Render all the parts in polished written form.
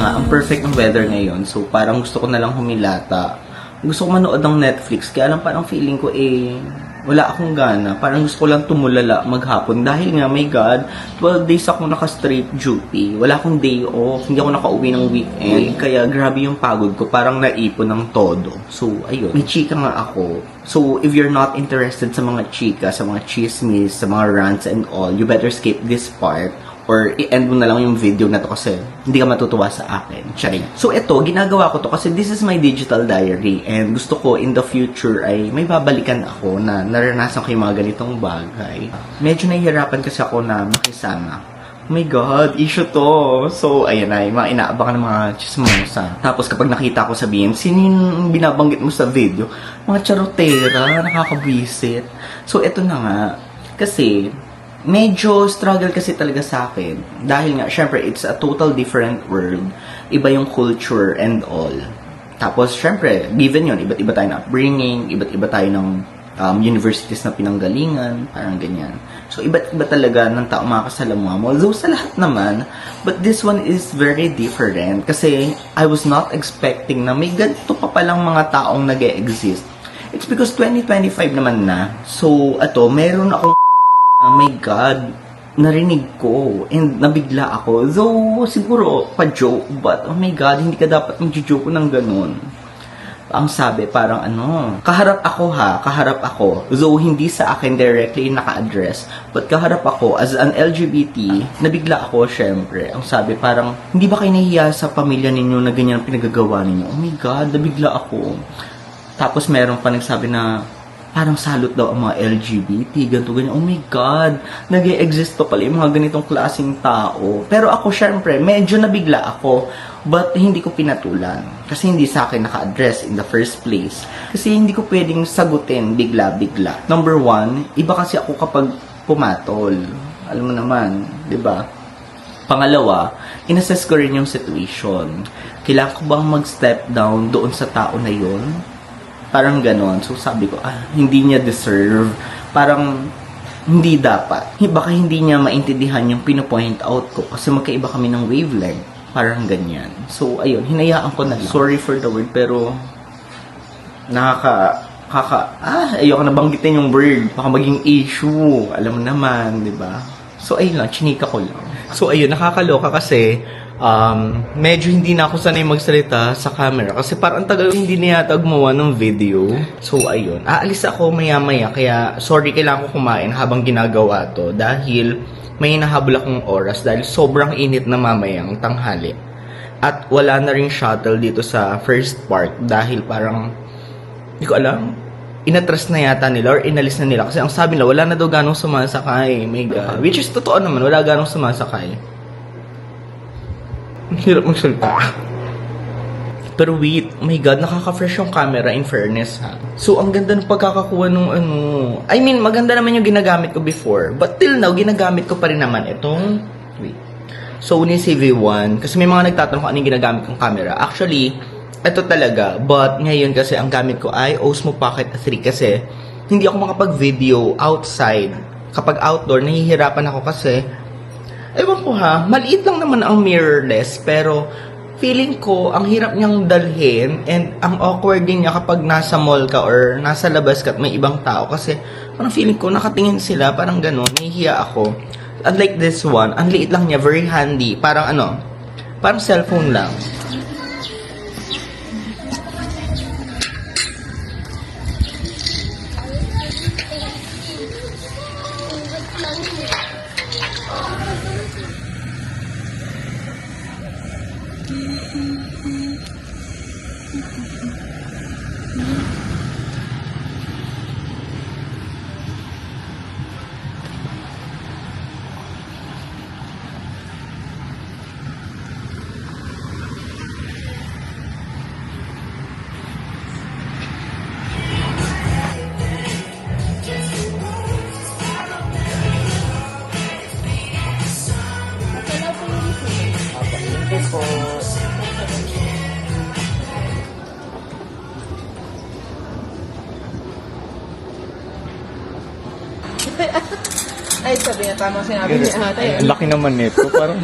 na nga, ang perfect ng weather ngayon. So, parang gusto ko na lang humilata. Gusto ko manood ng Netflix. Kaya lang parang feeling ko wala akong gana. Parang gusto ko lang tumulala maghapon. Dahil nga, my God, 12 days ako naka-straight duty. Wala akong day off. Hindi ako nakauwi ng weekend. Kaya grabe yung pagod ko. Parang naipon ng todo. So, ayun. May chika nga ako. So, if you're not interested sa mga chika, sa mga chismis, sa mga rants and all, you better skip this part. Or i-end mo na lang yung video na to kasi hindi ka matutuwa sa akin. Charing. So ito, ginagawa ko to kasi this is my digital diary and gusto ko in the future ay may babalikan ako na naranasan ko yung mga ganitong bagay. Medyo nahihirapan kasi ako na makisama. Oh my God, issue to. So, ayan ay, mga inaabangan ng mga chismosa. Tapos kapag nakita ko sabihin, sino yung binabanggit mo sa video? Mga charotera, nakakabwisit. So, ito na nga. Kasi, medyo struggle kasi talaga sa akin. Dahil nga, syempre, it's a total different world. Iba yung culture and all. Tapos, syempre, given yun, iba't iba tayo na upbringing, iba't iba tayo ng universities na pinanggalingan, parang ganyan. So, iba't iba talaga ng tao makakasalamuha mo. Although, sa lahat naman, but this one is very different. Kasi, I was not expecting na may ganito pa palang mga taong nag-e-exist. It's because 2025 naman na. So, meron akong oh my God, narinig ko and nabigla ako. Though, siguro, pa-joke, but oh my God, hindi ka dapat mag-joke ng ganun. Ang sabi, parang kaharap ako. Though, hindi sa akin directly naka-address, but kaharap ako as an LGBT, nabigla ako, syempre. Ang sabi, parang, hindi ba kayo nahiya sa pamilya ninyo na ganyan ang pinagagawa ninyo? Oh my God, nabigla ako. Tapos, meron pa nagsabi na, parang salot daw ang mga LGBT, ganito, ganyan. Oh my God, nag-e-exist pa pala yung mga ganitong klaseng tao. Pero ako, syempre, medyo nabigla ako, but hindi ko pinatulan. Kasi hindi sa akin naka-address in the first place. Kasi hindi ko pwedeng sagutin bigla-bigla. Number one, iba kasi ako kapag pumatol. Alam mo naman, di ba? Pangalawa, inassess ko rin yung situation. Kailangan ko bang mag-step down doon sa tao na yun? Parang ganon. So sabi ko, hindi niya deserve. Parang hindi dapat. Baka hindi niya maintindihan yung pinopoint out ko kasi magkaiba kami ng wavelength. Parang ganyan. So ayun, hinayaan ko na lang. Sorry for the word pero ayoko na banggitin yung word. Baka maging issue. Alam mo naman, di ba? So ayun lang, chinika ko lang. So ayun, nakakaloka kasi medyo hindi na ako sanay magsalita sa camera kasi parang tagal hindi na yata gumawa ng video. So, ayun. Aalis ako maya-maya kaya sorry, kailangan ko kumain habang ginagawa to dahil may hinahabol akong oras dahil sobrang init na mamayang tanghali. At wala na rin shuttle dito sa first part dahil parang, hindi ko alam, inatras na yata nila or inalis na nila kasi ang sabi nila, wala na daw ganong sumasakay. My God. Which is totoo naman, wala ganong sumasakay. Hirap magsalita. Pero wait, oh my God, nakaka-fresh yung camera in fairness ha. So, ang ganda ng pagkakakuha nung I mean, maganda naman yung ginagamit ko before. But till now, ginagamit ko pa rin naman itong, Sony CV1. Kasi may mga nagtatanong kung anong ginagamit kong camera. Actually, ito talaga. But ngayon kasi ang gamit ko ay Osmo Pocket 3 kasi hindi ako makapag-video outside. Kapag outdoor, nahihirapan ako kasi ewan ko ha, maliit lang naman ang mirrorless, pero feeling ko, ang hirap niyang dalhin and ang awkward din niya kapag nasa mall ka or nasa labas ka at may ibang tao kasi parang feeling ko, nakatingin sila, parang gano'n, nahihiya ako. Unlike this one, ang liit lang niya, very handy, parang parang cellphone lang. Ay, sabi niya, tama sinabi niya ata. Ang laki naman nito, parang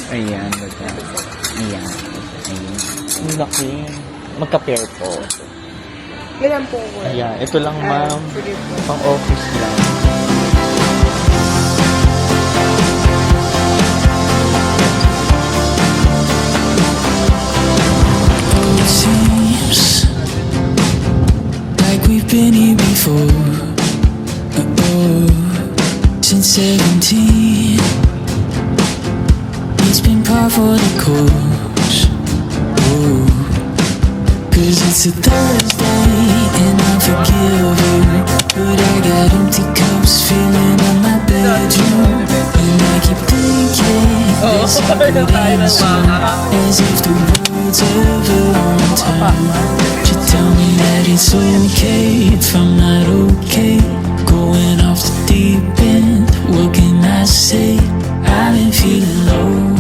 Ayan, diba? Ayan. Ayan. Ang laki. Magka-pair po. Ganyan po ko. Ayan, ito lang ma'am. Sige po. Pang office lang. It seems like we've been here before. Oh, since 17, it's been par for the course. Oh, 'cause it's a Thursday and I'm forgiven, but I got empty cups filling up my bedroom, and I keep thinking this could end soon, as if the world's ever on time. You tell me that it's okay if I'm not okay, going off the deep end. What can I say? I've been feeling low.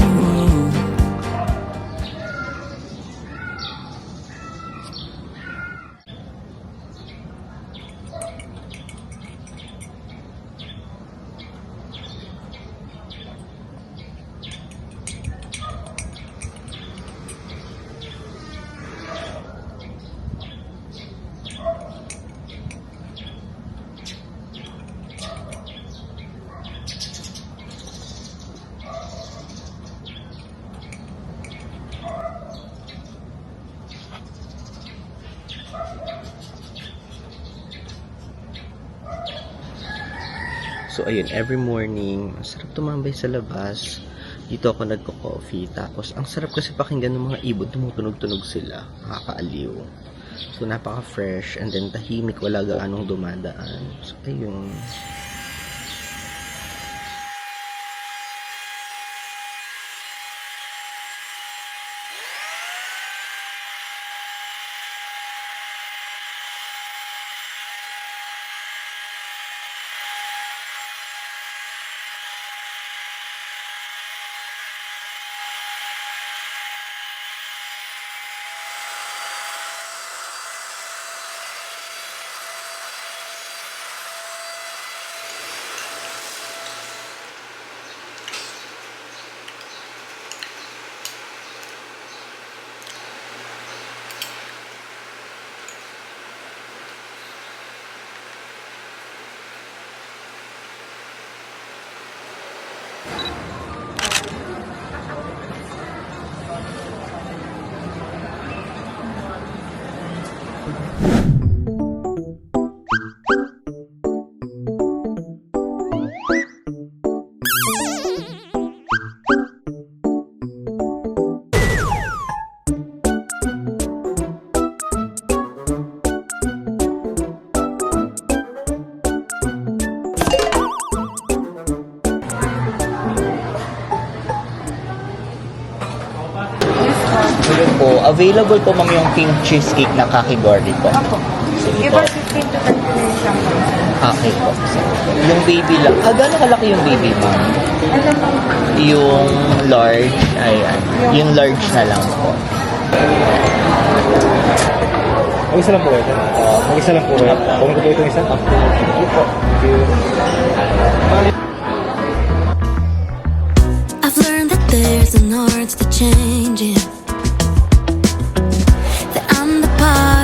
So, ayun, every morning, ang sarap tumambay sa labas. Dito ako nagko-coffee. Tapos, ang sarap kasi pakinggan ng mga ibon. Tumutunog-tunog sila. Nakakaaliw. So, napaka-fresh. And then, tahimik. Wala gaanong dumadaan. So, ayun. Ayun po, available po ma'am yung pink cheesecake na kakigori po. Ako. Sige Give po. us 15 to 30 minutes lang po. Okay po. Yung baby lang. Gano'n kalaki yung baby ma'am? Ano po? Yung large, ayan. Yung large na lang po. Mag-isa lang po ito. Mag-isa lang po ito. Kung ko po itong isa. Thank you po. Thank you. I've learned that there's an art to changing, that I'm the part